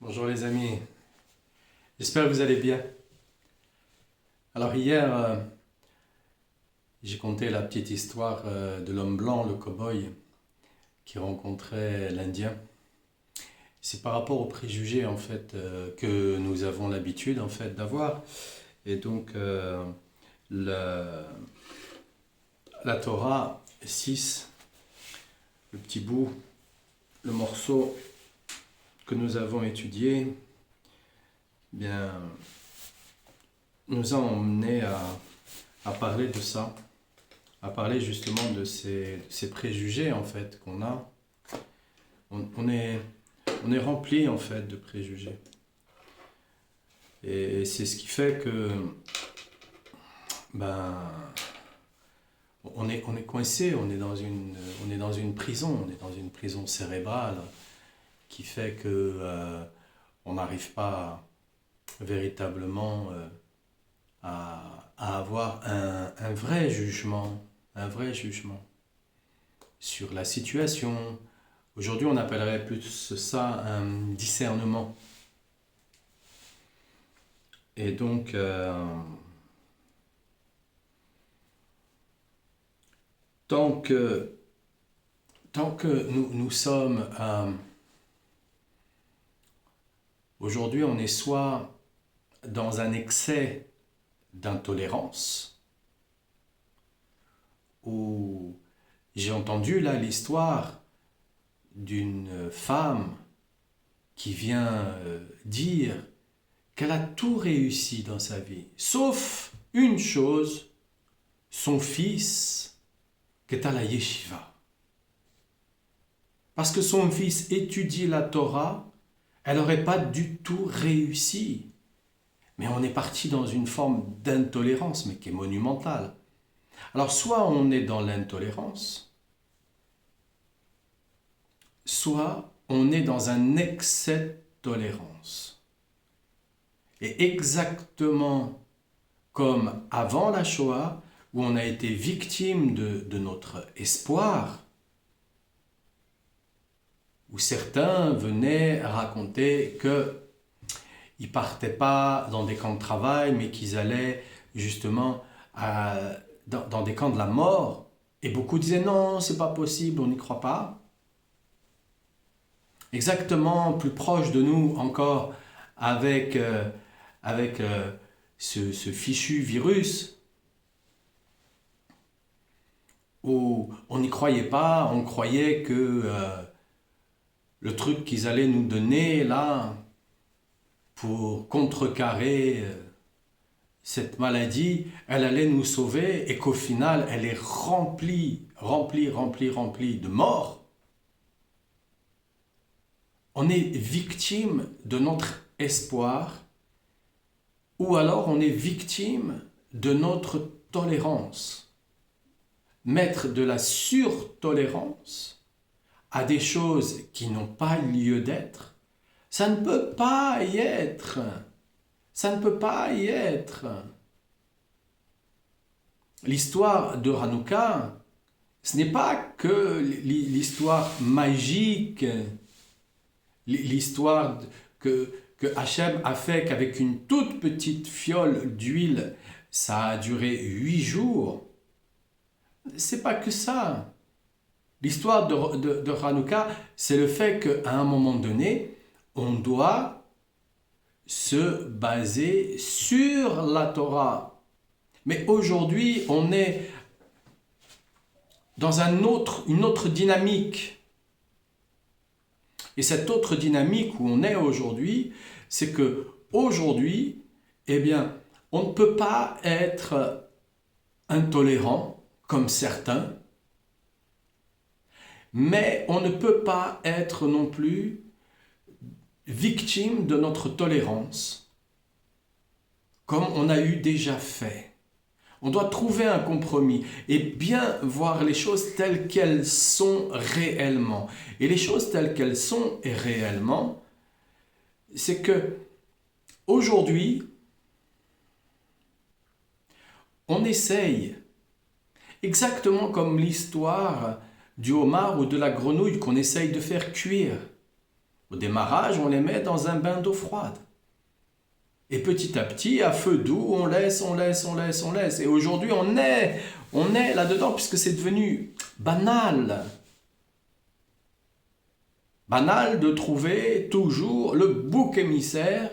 Bonjour les amis, j'espère que vous allez bien. Alors hier, j'ai conté la petite histoire de l'homme blanc, le cow-boy, qui rencontrait l'Indien. C'est par rapport aux préjugés en fait que nous avons l'habitude en fait d'avoir. Et donc la, la Torah 6, le petit bout, le morceau que nous avons étudié, bien, nous a emmené à parler de ça, à parler justement de ces préjugés en fait qu'on a. On est rempli en fait de préjugés. Et c'est ce qui fait que ben, on est coincé, on est dans une prison, on est dans une prison cérébrale qui fait que on n'arrive pas véritablement à avoir un vrai jugement, sur la situation. Aujourd'hui, on appellerait plus ça un discernement. Et donc, tant que, tant que nous sommes... aujourd'hui, on est soit dans un excès d'intolérance, où j'ai entendu là l'histoire d'une femme qui vient dire qu'elle a tout réussi dans sa vie, sauf une chose, son fils qui est à la yeshiva. Parce que son fils étudie la Torah, elle n'aurait pas du tout réussi. Mais on est parti dans une forme d'intolérance, mais qui est monumentale. Alors soit on est dans l'intolérance, soit on est dans un excès de tolérance. Et exactement comme avant la Shoah, où on a été victime de notre espoir, où certains venaient raconter qu'ils ne partaient pas dans des camps de travail, mais qu'ils allaient justement dans des camps de la mort. Et beaucoup disaient non, c'est pas possible, on n'y croit pas. Exactement, plus proche de nous encore, avec ce fichu virus, où on n'y croyait pas, on croyait que le truc qu'ils allaient nous donner là, pour contrecarrer cette maladie, elle allait nous sauver et qu'au final, elle est remplie de morts. On est victime de notre espoir ou alors on est victime de notre tolérance. Mettre de la surtolérance à des choses qui n'ont pas lieu d'être, ça ne peut pas y être. Ça ne peut pas y être. L'histoire de Hanouka, ce n'est pas que l'histoire magique, l'histoire que Hachem a fait qu'avec une toute petite fiole d'huile, ça a duré 8 jours. C'est pas que ça. L'histoire de Hanouka, c'est le fait qu'à un moment donné, on doit se baser sur la Torah. Mais aujourd'hui, on est dans une autre dynamique. Et cette autre dynamique où on est aujourd'hui, c'est que aujourd'hui, eh bien, on ne peut pas être intolérant comme certains, mais on ne peut pas être non plus victime de notre tolérance, comme on a eu déjà fait. On doit trouver un compromis et bien voir les choses telles qu'elles sont réellement. Et les choses telles qu'elles sont réellement, c'est que aujourd'hui, on essaye, exactement comme l'histoire du homard ou de la grenouille qu'on essaye de faire cuire. Au démarrage, on les met dans un bain d'eau froide. Et petit à petit, à feu doux, on laisse. Et aujourd'hui, on est là-dedans puisque c'est devenu banal. Banal de trouver toujours le bouc émissaire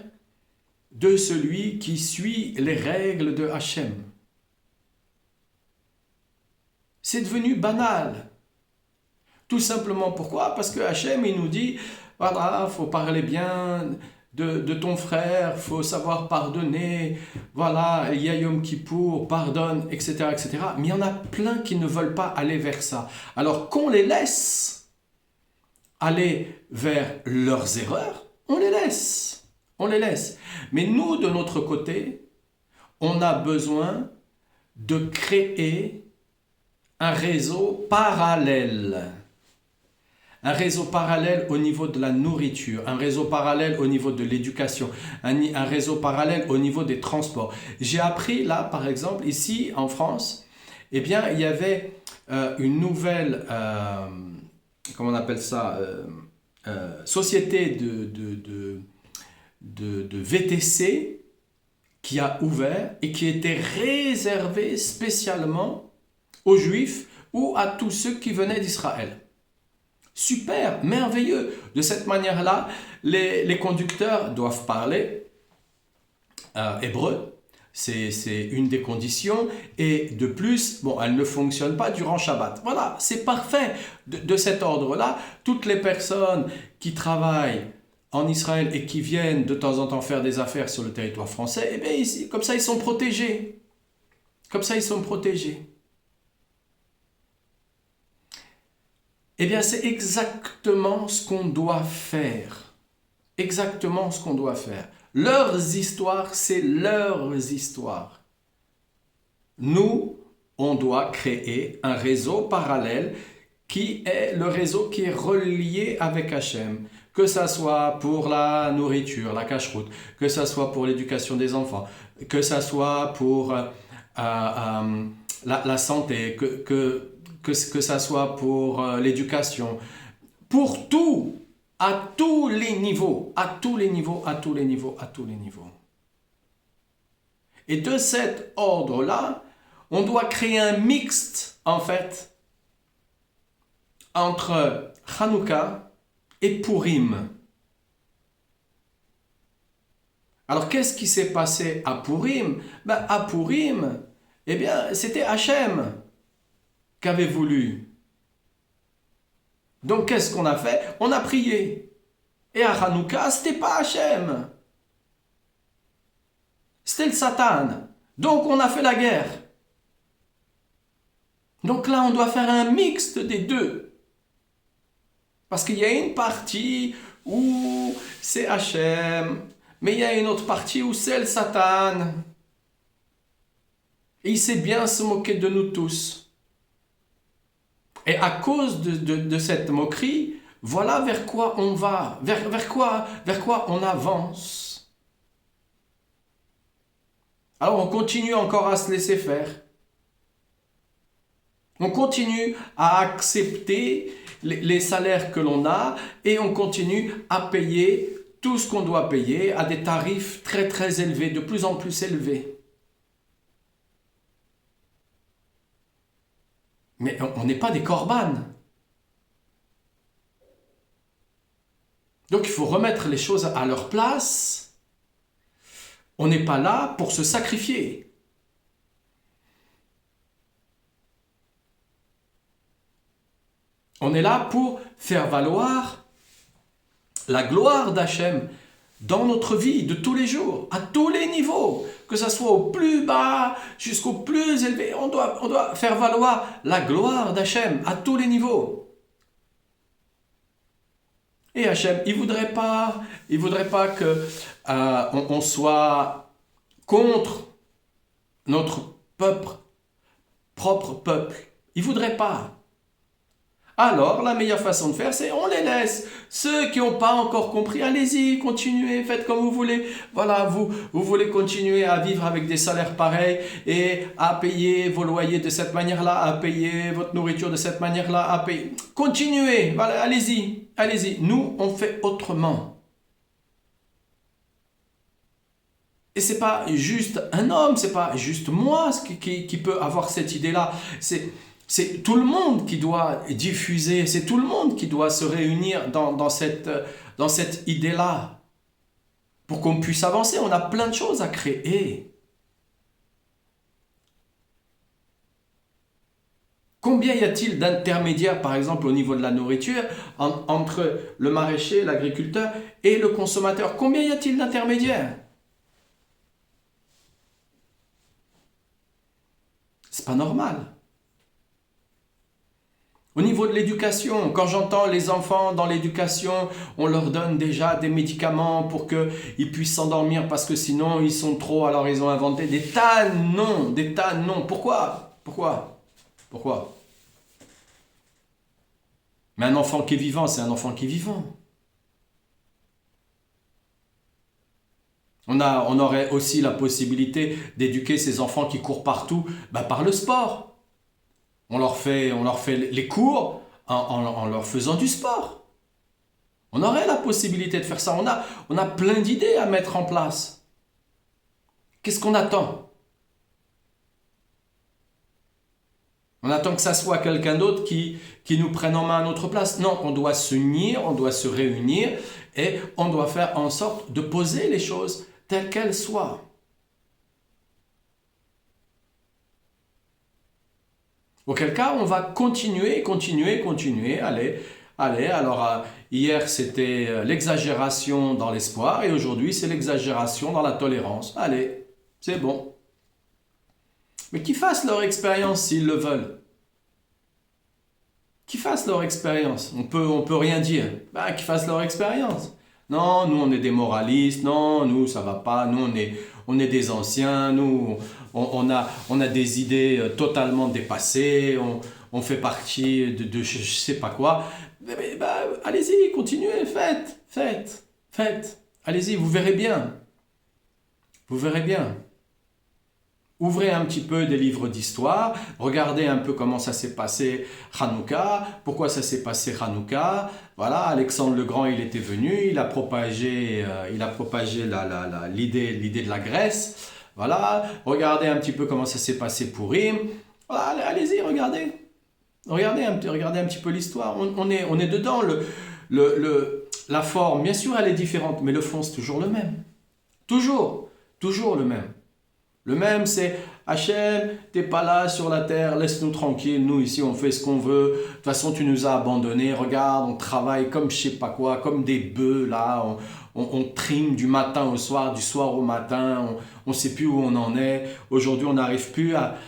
de celui qui suit les règles de Hachem. C'est devenu banal. Tout simplement pourquoi? Parce que Hachem, il nous dit, voilà, il faut parler bien de ton frère, il faut savoir pardonner, voilà, il y a Yom Kippour, pardonne, etc., etc. Mais il y en a plein qui ne veulent pas aller vers ça. Alors qu'on les laisse aller vers leurs erreurs, on les laisse. On les laisse. Mais nous, de notre côté, on a besoin de créer un réseau parallèle. Un réseau parallèle au niveau de la nourriture, un réseau parallèle au niveau de l'éducation, un réseau parallèle au niveau des transports. J'ai appris là, par exemple, ici en France, eh bien, il y avait une nouvelle, comment on appelle ça, société de VTC qui a ouvert et qui était réservée spécialement aux Juifs ou à tous ceux qui venaient d'Israël. Super, merveilleux. De cette manière-là, les conducteurs doivent parler hébreu. C'est une des conditions. Et de plus, bon, elle ne fonctionne pas durant Shabbat. Voilà, c'est parfait. De cet ordre-là, toutes les personnes qui travaillent en Israël et qui viennent de temps en temps faire des affaires sur le territoire français, eh bien, ici, comme ça, ils sont protégés. Comme ça, ils sont protégés. Eh bien, c'est exactement ce qu'on doit faire. Exactement ce qu'on doit faire. Leurs histoires, c'est leurs histoires. Nous, on doit créer un réseau parallèle qui est le réseau qui est relié avec Hachem. Que ça soit pour la nourriture, la cache-route, que ça soit pour l'éducation des enfants, que ça soit pour la santé, que ça soit pour l'éducation, pour tout, à tous les niveaux, à tous les niveaux, à tous les niveaux, à tous les niveaux. Et de cet ordre-là, on doit créer un mixte, en fait, entre Hanouka et Purim. Alors, qu'est-ce qui s'est passé à Purim? Ben, à Purim, eh bien, c'était Hachem qu'avait voulu. Donc, qu'est-ce qu'on a fait? On a prié. Et à Hanouka, c'était pas Hachem. C'était le Satan. Donc, on a fait la guerre. Donc là, on doit faire un mixte des deux. Parce qu'il y a une partie où c'est Hachem, mais il y a une autre partie où c'est le Satan. Et il sait bien se moquer de nous tous. Et à cause de cette moquerie, voilà vers quoi on va, vers quoi on avance. Alors on continue encore à se laisser faire. On continue à accepter les salaires que l'on a et on continue à payer tout ce qu'on doit payer à des tarifs très très élevés, de plus en plus élevés. Mais on n'est pas des corbanes. Donc il faut remettre les choses à leur place. On n'est pas là pour se sacrifier. On est là pour faire valoir la gloire d'Hachem dans notre vie de tous les jours, à tous les niveaux, que ce soit au plus bas jusqu'au plus élevé. On doit faire valoir la gloire d'Hachem à tous les niveaux. Et Hachem, il voudrait pas que on soit contre notre propre peuple. Il voudrait pas. Alors, la meilleure façon de faire, c'est on les laisse. Ceux qui n'ont pas encore compris, allez-y, continuez, faites comme vous voulez. Voilà, vous voulez continuer à vivre avec des salaires pareils et à payer vos loyers de cette manière-là, à payer votre nourriture de cette manière-là, à payer. Continuez, voilà, allez-y, allez-y. Nous, on fait autrement. Et c'est pas juste un homme, c'est pas juste moi qui peut avoir cette idée-là. C'est tout le monde qui doit diffuser, c'est tout le monde qui doit se réunir dans cette idée-là pour qu'on puisse avancer. On a plein de choses à créer. Combien y a-t-il d'intermédiaires, par exemple, au niveau de la nourriture, entre le maraîcher, l'agriculteur et le consommateur? Combien y a-t-il d'intermédiaires? C'est pas normal. Au niveau de l'éducation, quand j'entends les enfants dans l'éducation, on leur donne déjà des médicaments pour qu'ils puissent s'endormir parce que sinon ils sont trop, alors ils ont inventé des tas de noms, des tas de noms. Pourquoi? Pourquoi? Pourquoi? Mais un enfant qui est vivant, c'est un enfant qui est vivant. On aurait aussi la possibilité d'éduquer ces enfants qui courent partout par le sport. On leur fait les cours en leur faisant du sport. On aurait la possibilité de faire ça. On a plein d'idées à mettre en place. Qu'est-ce qu'on attend? On attend que ça soit quelqu'un d'autre qui nous prenne en main à notre place. Non, on doit s'unir, on doit se réunir et on doit faire en sorte de poser les choses telles qu'elles soient. Auquel cas, on va continuer, continuer, continuer. Allez, allez. Alors, hier, c'était l'exagération dans l'espoir et aujourd'hui, c'est l'exagération dans la tolérance. Allez, c'est bon. Mais qu'ils fassent leur expérience s'ils le veulent. Qu'ils fassent leur expérience. On peut rien dire. Qu'ils fassent leur expérience. Non, nous on est des moralistes, non, nous ça va pas, nous on est des anciens, nous on a des idées totalement dépassées, on fait partie de je sais pas quoi. Allez-y, continuez, faites. Allez-y, vous verrez bien. Vous verrez bien. Ouvrez un petit peu des livres d'histoire, regardez un peu comment ça s'est passé Hanouka, pourquoi ça s'est passé Hanouka. Voilà, Alexandre le Grand, il était venu, il a propagé l'idée de la Grèce. Voilà, regardez un petit peu comment ça s'est passé Pourim. Voilà, allez-y, regardez. Regardez un petit peu l'histoire. On est dedans. La forme, bien sûr, elle est différente, mais le fond, c'est toujours le même. Toujours le même. Le même, c'est Hachem, t'es pas là sur la terre, laisse-nous tranquille, nous ici on fait ce qu'on veut, de toute façon tu nous as abandonnés, regarde, on travaille comme je sais pas quoi, comme des bœufs là, on trime du matin au soir, du soir au matin, on sait plus où on en est, aujourd'hui on n'arrive plus à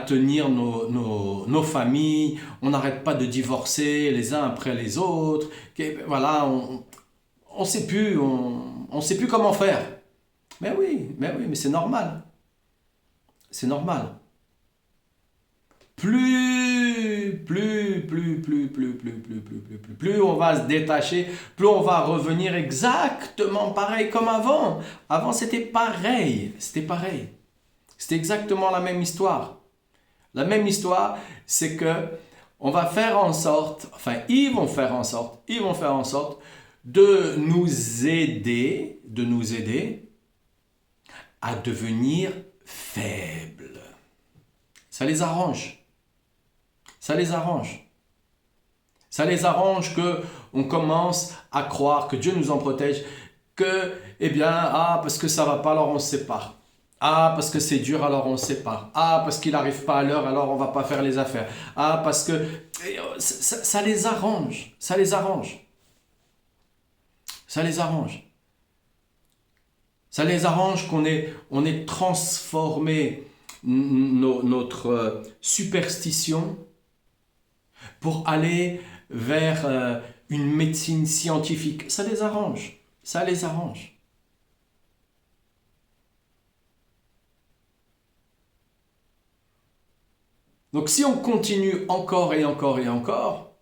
tenir nos familles, on n'arrête pas de divorcer les uns après les autres, voilà, on sait plus, on sait plus comment faire. Mais c'est normal. C'est normal. Plus on va se détacher, plus on va revenir exactement pareil comme avant. Avant, c'était pareil. C'était exactement la même histoire. La même histoire, c'est que on va faire en sorte, enfin, ils vont faire en sorte de nous aider à devenir faibles. Ça les arrange. Ça les arrange. Ça les arrange que on commence à croire que Dieu nous en protège, que, parce que ça va pas, alors on se sépare. Parce que c'est dur, alors on se sépare. Parce qu'il n'arrive pas à l'heure, alors on va pas faire les affaires. Parce que ça les arrange. Ça les arrange. Ça les arrange. Ça les arrange qu'on ait transformé notre superstition pour aller vers une médecine scientifique. Ça les arrange. Ça les arrange. Donc si on continue encore et encore et encore,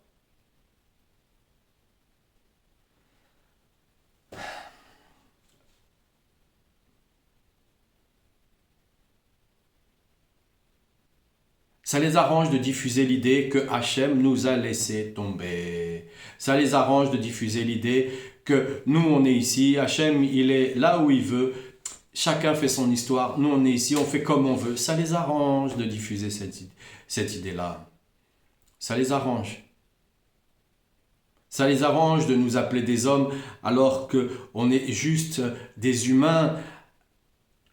Ça les arrange de diffuser l'idée que Hachem nous a laissé tomber. Ça les arrange de diffuser l'idée que nous, on est ici, Hachem, il est là où il veut, chacun fait son histoire, nous, on est ici, on fait comme on veut. Ça les arrange de diffuser cette idée-là. Ça les arrange. Ça les arrange de nous appeler des hommes alors qu'on est juste des humains,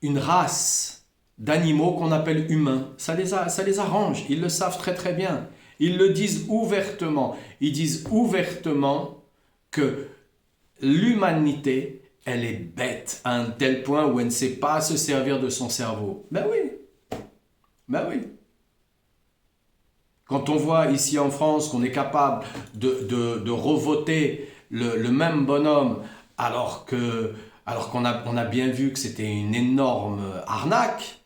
une race d'animaux qu'on appelle humains. Ça les arrange, ils le savent très très bien. Ils le disent ouvertement. Ils disent ouvertement que l'humanité, elle est bête à un tel point où elle ne sait pas se servir de son cerveau. Ben oui, ben oui. Quand on voit ici en France qu'on est capable de revoter le même bonhomme alors qu'on a bien vu que c'était une énorme arnaque,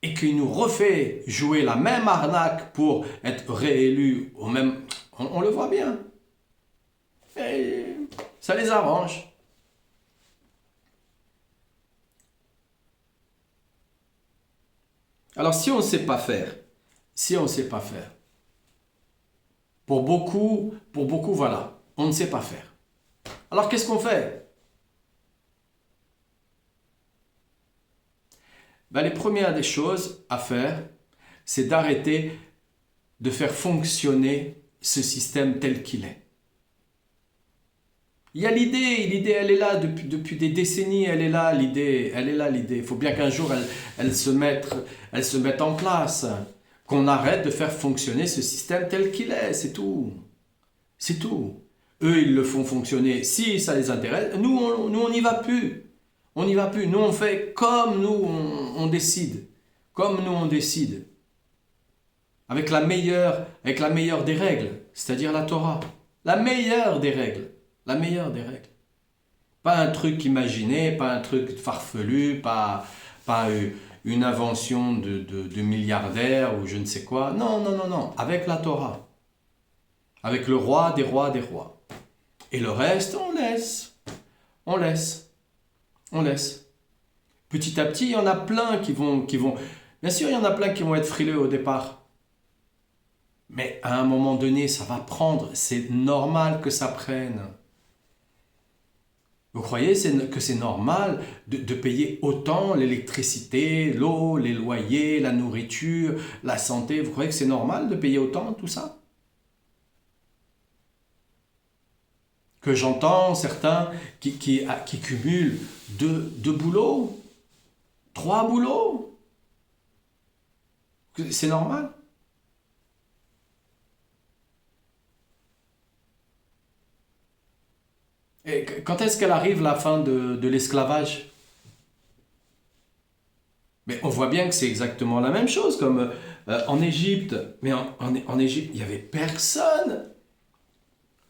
et qu'il nous refait jouer la même arnaque pour être réélu au même... On le voit bien. Et ça les arrange. Alors si on ne sait pas faire, pour beaucoup, voilà, on ne sait pas faire. Alors qu'est-ce qu'on fait? Ben, les premières des choses à faire, c'est d'arrêter de faire fonctionner ce système tel qu'il est. Il y a l'idée elle est là depuis des décennies, elle est là l'idée. Il faut bien qu'un jour elle se mette en place, qu'on arrête de faire fonctionner ce système tel qu'il est, c'est tout. C'est tout. Eux, ils le font fonctionner si ça les intéresse. Nous, on n'y va plus. On n'y va plus. Nous, on fait comme nous, on décide. Comme nous, on décide. Avec la meilleure des règles, c'est-à-dire la Torah. La meilleure des règles. La meilleure des règles. Pas un truc imaginé, pas un truc farfelu, pas une invention de milliardaire ou je ne sais quoi. Non, non, non, non. Avec la Torah. Avec le roi des rois des rois. Et le reste, on laisse. On laisse. On laisse. Petit à petit, il y en a plein qui vont... Bien sûr, il y en a plein qui vont être frileux au départ. Mais à un moment donné, ça va prendre. C'est normal que ça prenne. Vous croyez que c'est normal de payer autant l'électricité, l'eau, les loyers, la nourriture, la santé? Vous croyez que c'est normal de payer autant tout ça? Que j'entends certains qui cumulent deux boulots, 3 boulots. C'est normal. Et quand est-ce qu'elle arrive la fin de l'esclavage? Mais on voit bien que c'est exactement la même chose comme en Égypte. Mais en Égypte, il n'y avait personne.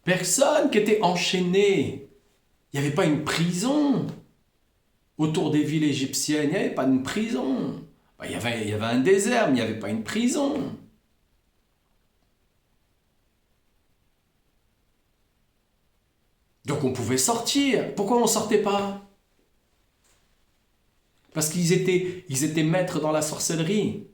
Personne qui était enchaîné. Il n'y avait pas une prison. Autour des villes égyptiennes, il n'y avait pas une prison. Il y avait un désert, mais il n'y avait pas une prison. Donc on pouvait sortir. Pourquoi on ne sortait pas? Parce qu'ils étaient maîtres dans la sorcellerie.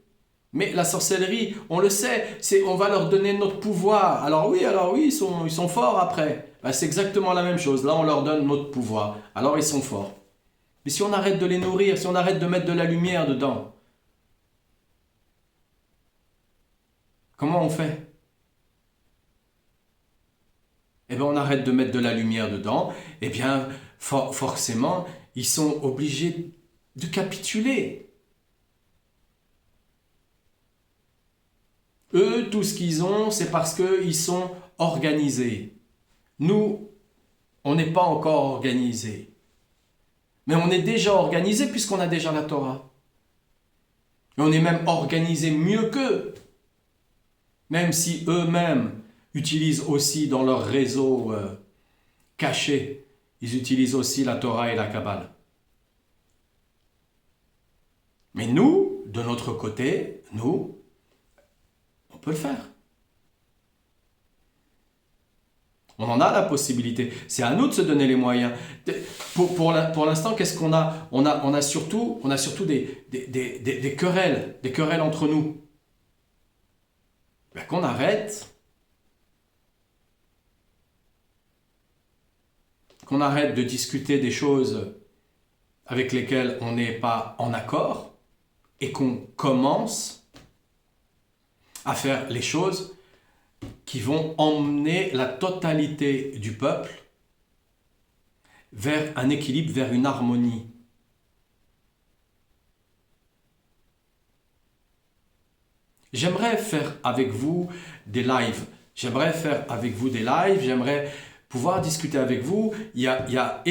Mais la sorcellerie, on le sait, on va leur donner notre pouvoir. Alors oui, ils sont forts après. Ben, c'est exactement la même chose. Là, on leur donne notre pouvoir. Alors ils sont forts. Mais si on arrête de les nourrir, si on arrête de mettre de la lumière dedans, comment on fait? Eh bien, on arrête de mettre de la lumière dedans. Eh bien, forcément, ils sont obligés de capituler. Eux, tout ce qu'ils ont, c'est parce qu'ils sont organisés. Nous, on n'est pas encore organisés. Mais on est déjà organisés puisqu'on a déjà la Torah. Et on est même organisés mieux qu'eux. Même si eux-mêmes utilisent aussi dans leur réseau caché, ils utilisent aussi la Torah et la Kabbale. Mais nous, de notre côté, nous, on peut le faire. On en a la possibilité. C'est à nous de se donner les moyens. Pour l'instant, qu'est-ce qu'on a? On a surtout des querelles entre nous. Ben, qu'on arrête. Qu'on arrête de discuter des choses avec lesquelles on n'est pas en accord et qu'on commence à faire les choses qui vont emmener la totalité du peuple vers un équilibre, vers une harmonie. J'aimerais faire avec vous des lives. J'aimerais pouvoir discuter avec vous. Il y a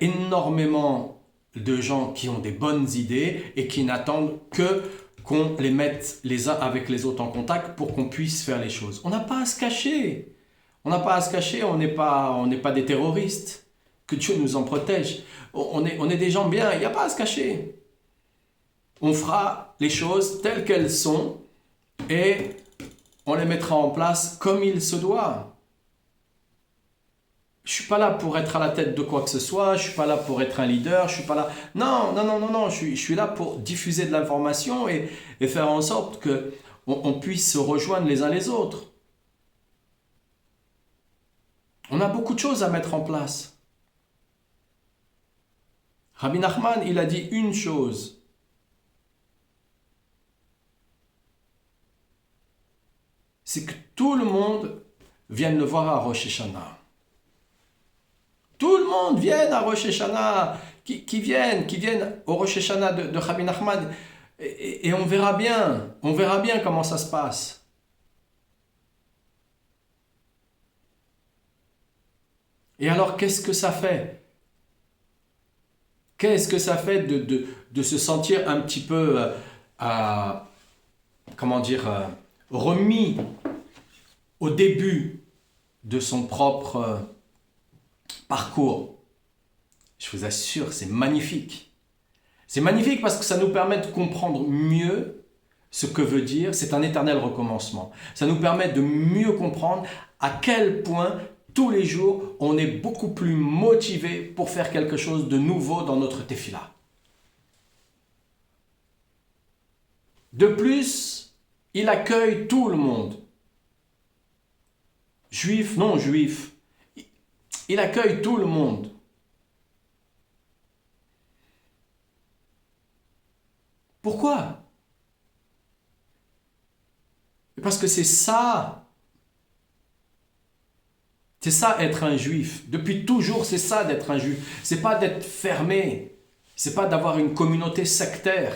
énormément de gens qui ont des bonnes idées et qui n'attendent que qu'on les mette les uns avec les autres en contact pour qu'on puisse faire les choses. On n'a pas à se cacher. On n'est pas des terroristes. Que Dieu nous en protège. On est des gens bien, il n'y a pas à se cacher. On fera les choses telles qu'elles sont et on les mettra en place comme il se doit. Je ne suis pas là pour être à la tête de quoi que ce soit, je ne suis pas là pour être un leader, je suis pas là... Non, je suis là pour diffuser de l'information et faire en sorte qu'on puisse se rejoindre les uns les autres. On a beaucoup de choses à mettre en place. Rabbi Nachman, il a dit une chose. C'est que tout le monde vienne le voir à Rosh Hashanah. Tout le monde vienne à Rosh Hashanah, qui viennent au Rosh Hashanah de Rabbi Nachman, et on verra bien comment ça se passe. Et alors, qu'est-ce que ça fait? Qu'est-ce que ça fait de se sentir un petit peu, remis au début de son propre parcours? Je vous assure, c'est magnifique. C'est magnifique parce que ça nous permet de comprendre mieux ce que veut dire, c'est un éternel recommencement. Ça nous permet de mieux comprendre à quel point tous les jours, on est beaucoup plus motivé pour faire quelque chose de nouveau dans notre tefila. De plus, il accueille tout le monde. Juif, non juif. Il accueille tout le monde. Pourquoi? Parce que c'est ça. C'est ça être un juif. Depuis toujours, c'est ça d'être un juif. C'est pas d'être fermé. C'est pas d'avoir une communauté sectaire.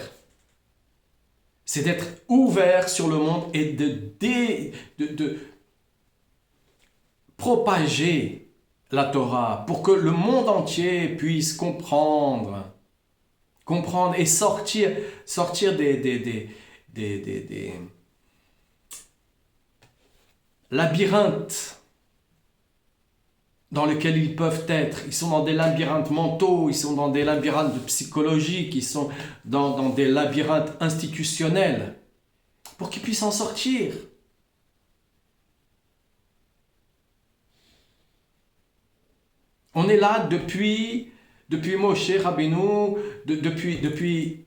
C'est d'être ouvert sur le monde et de propager la Torah pour que le monde entier puisse comprendre et sortir des labyrinthes dans lesquels ils peuvent être. Ils sont dans des labyrinthes mentaux, ils sont dans des labyrinthes psychologiques, ils sont dans des labyrinthes institutionnels, pour qu'ils puissent en sortir. On est là depuis Moshe Rabbeinu, depuis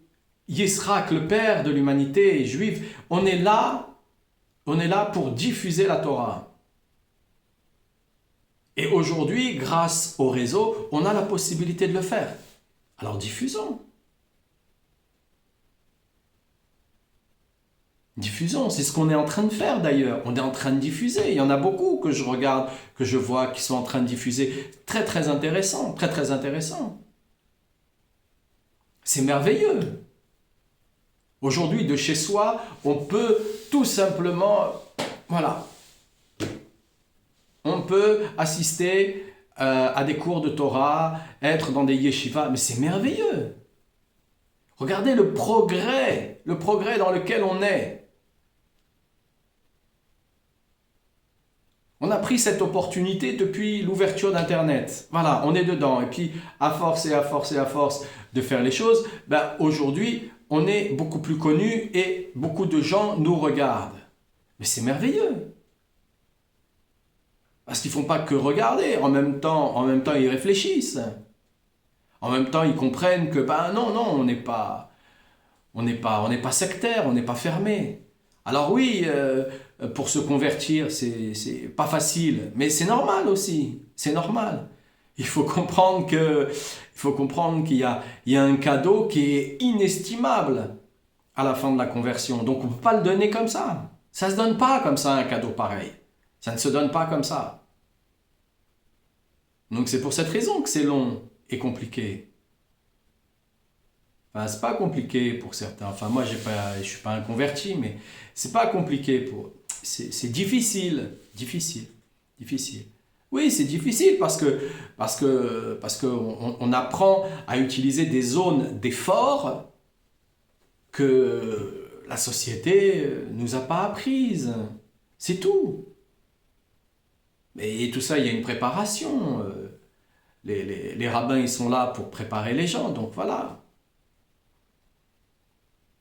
Yitzhak, le père de l'humanité juive. On est là pour diffuser la Torah. Et aujourd'hui, grâce au réseau, on a la possibilité de le faire. Alors diffusons. Diffusons, c'est ce qu'on est en train de faire d'ailleurs. On est en train de diffuser. Il y en a beaucoup que je regarde, que je vois, qui sont en train de diffuser. Très très intéressant, très très intéressant. C'est merveilleux. Aujourd'hui, de chez soi, on peut tout simplement, on peut assister à des cours de Torah, être dans des yeshivas, mais c'est merveilleux. Regardez le progrès dans lequel on est. On a pris cette opportunité depuis l'ouverture d'Internet. Voilà, on est dedans. Et puis, à force de faire les choses, aujourd'hui, on est beaucoup plus connus et beaucoup de gens nous regardent. Mais c'est merveilleux. Parce qu'ils ne font pas que regarder, en même temps ils réfléchissent. En même temps ils comprennent que non, on n'est pas sectaire, on n'est pas fermé. Alors oui, pour se convertir, c'est pas facile, mais c'est normal aussi, c'est normal. Il faut comprendre il y a un cadeau qui est inestimable à la fin de la conversion. Donc on ne peut pas le donner comme ça. Ça ne se donne pas comme ça un cadeau pareil. Ça ne se donne pas comme ça. Donc c'est pour cette raison que c'est long et compliqué. Enfin, c'est pas compliqué pour certains. Enfin, moi, je suis pas un converti, mais c'est pas compliqué pour. C'est difficile, difficile, difficile. Oui, c'est difficile parce que on apprend à utiliser des zones d'effort que la société nous a pas apprises. C'est tout. Mais tout ça, il y a une préparation. Les rabbins, ils sont là pour préparer les gens. Donc voilà.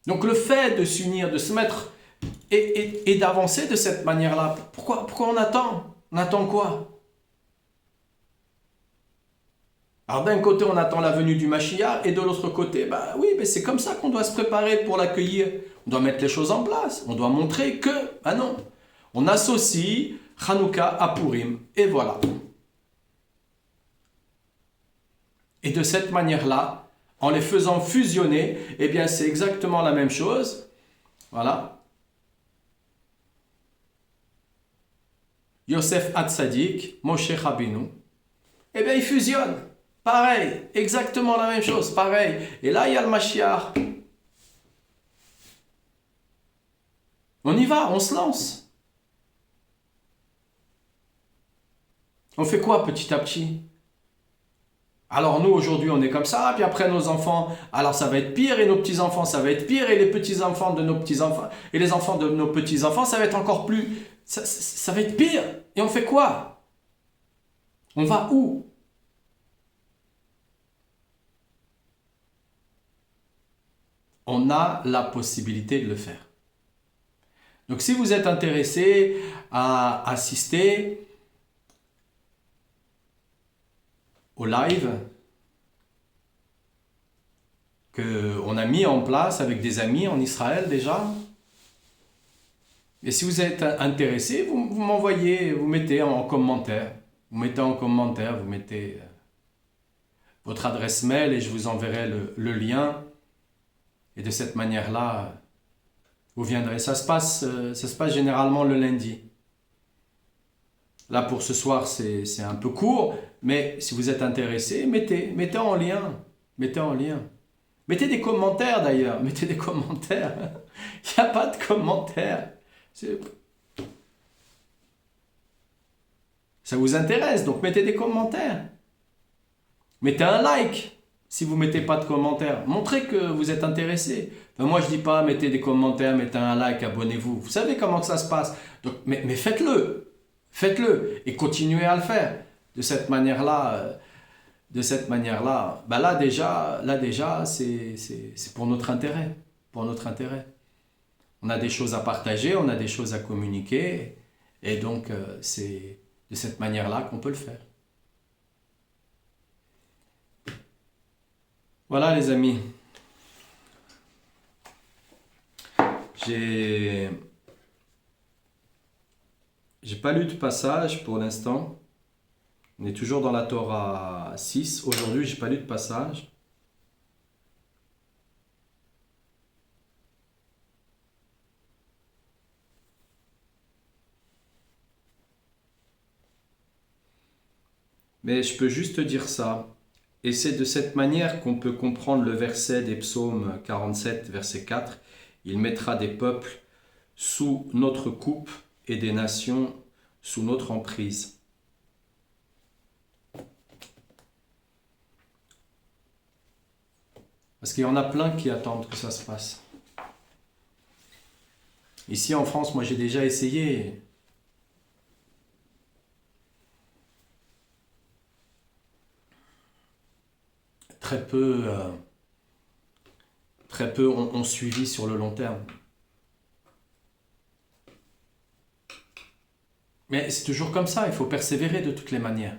Donc le fait de s'unir, de se mettre et d'avancer de cette manière-là, pourquoi on attend? On attend quoi? Alors d'un côté, on attend la venue du Mashiach, et de l'autre côté, bah oui, mais c'est comme ça qu'on doit se préparer pour l'accueillir. On doit mettre les choses en place. On doit montrer que, ah non, on associe Hanouka à Purim, et voilà. Et de cette manière-là, en les faisant fusionner, eh bien c'est exactement la même chose. Voilà. Yosef Hatzadik, Moshe Rabbeinu, eh bien ils fusionnent. Pareil, exactement la même chose, pareil. Et là, il y a le Mashiach. On y va, on se lance. On fait quoi petit à petit? Alors nous, aujourd'hui, on est comme ça, puis après nos enfants, alors ça va être pire, et nos petits-enfants, ça va être pire, et les petits-enfants de nos petits-enfants, et les enfants de nos petits-enfants, ça va être encore plus... Ça va être pire. Et on fait quoi? On va où? On a la possibilité de le faire. Donc si vous êtes intéressé à assister au live qu'on a mis en place avec des amis en Israël déjà, et si vous êtes intéressé, vous m'envoyez, vous mettez en commentaire, vous mettez votre adresse mail et je vous enverrai le lien. Et de cette manière-là, vous viendrez. Ça se passe généralement le lundi. Là, pour ce soir, c'est un peu court, mais si vous êtes intéressé, mettez en lien. Mettez en lien. Mettez des commentaires d'ailleurs. Mettez des commentaires. Il n'y a pas de commentaires. Ça vous intéresse, donc mettez des commentaires. Mettez un like si vous ne mettez pas de commentaires. Montrez que vous êtes intéressé. Enfin, moi, je ne dis pas mettez des commentaires, mettez un like, abonnez-vous. Vous savez comment que ça se passe. Donc, mais faites-le. Faites-le et continuez à le faire. De cette manière-là, bah là déjà, c'est pour notre intérêt. Pour notre intérêt. On a des choses à partager, on a des choses à communiquer. Et donc, c'est de cette manière-là qu'on peut le faire. Voilà les amis. J'ai pas lu de passage pour l'instant. On est toujours dans la Torah 6. Aujourd'hui, j'ai pas lu de passage. Mais je peux juste dire ça. Et c'est de cette manière qu'on peut comprendre le verset des psaumes 47, verset 4. Il mettra des peuples sous notre coupe et des nations sous notre emprise. Parce qu'il y en a plein qui attendent que ça se passe. Ici en France, moi j'ai déjà essayé. Très peu ont suivi sur le long terme. Mais c'est toujours comme ça, il faut persévérer de toutes les manières.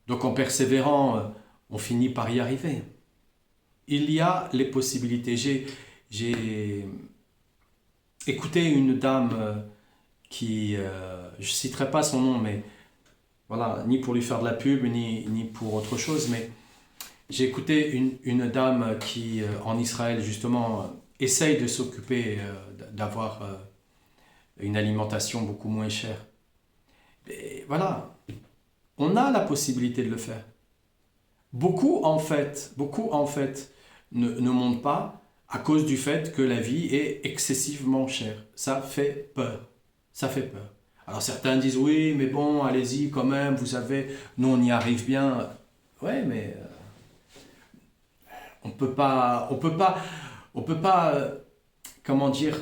Donc en persévérant, on finit par y arriver. Il y a les possibilités. écouté une dame qui, je ne citerai pas son nom, mais voilà, ni pour lui faire de la pub, ni pour autre chose, mais j'ai écouté une dame qui, en Israël, justement, essaye de s'occuper d'avoir une alimentation beaucoup moins chère. Et voilà, on a la possibilité de le faire. Beaucoup, en fait, ne montent pas à cause du fait que la vie est excessivement chère. Ça fait peur. Ça fait peur. Alors certains disent oui, mais bon, allez-y quand même, vous savez, nous on y arrive bien. Ouais, mais on peut pas, comment dire,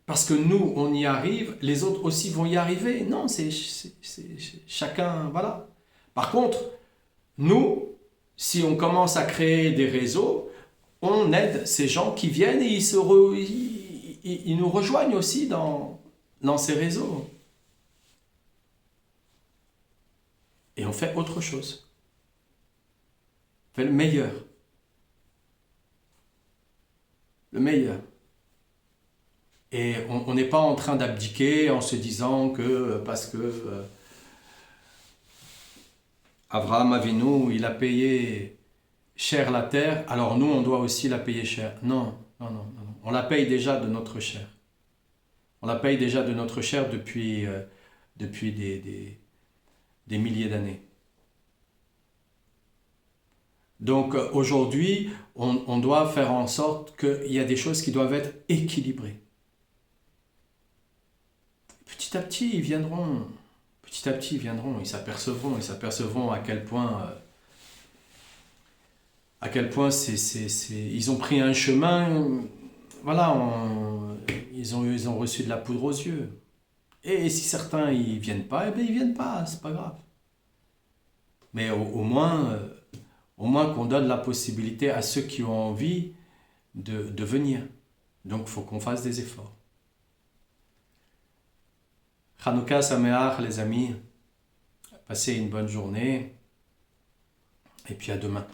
parce que nous on y arrive, les autres aussi vont y arriver. Non, c'est chacun, voilà. Par contre, nous, si on commence à créer des réseaux, on aide ces gens qui viennent et ils nous rejoignent aussi dans ces réseaux. Et on fait autre chose. On fait le meilleur. Le meilleur. Et on n'est pas en train d'abdiquer en se disant que parce que Abraham Avinu, il a payé cher la terre, alors nous, on doit aussi la payer cher. Non, non, non, non. On la paye déjà de notre chair. On la paye déjà de notre chair depuis des milliers d'années. Donc aujourd'hui, on doit faire en sorte qu'il y a des choses qui doivent être équilibrées. Petit à petit, ils viendront. Petit à petit, ils viendront. Ils s'apercevront à quel point ils ont pris un chemin. Voilà, ils ont reçu de la poudre aux yeux. Et si certains ils viennent pas, eh bien ils viennent pas, c'est pas grave. Mais au moins qu'on donne la possibilité à ceux qui ont envie de venir. Donc il faut qu'on fasse des efforts. Hanouka Sameach, les amis. Passez une bonne journée. Et puis à demain.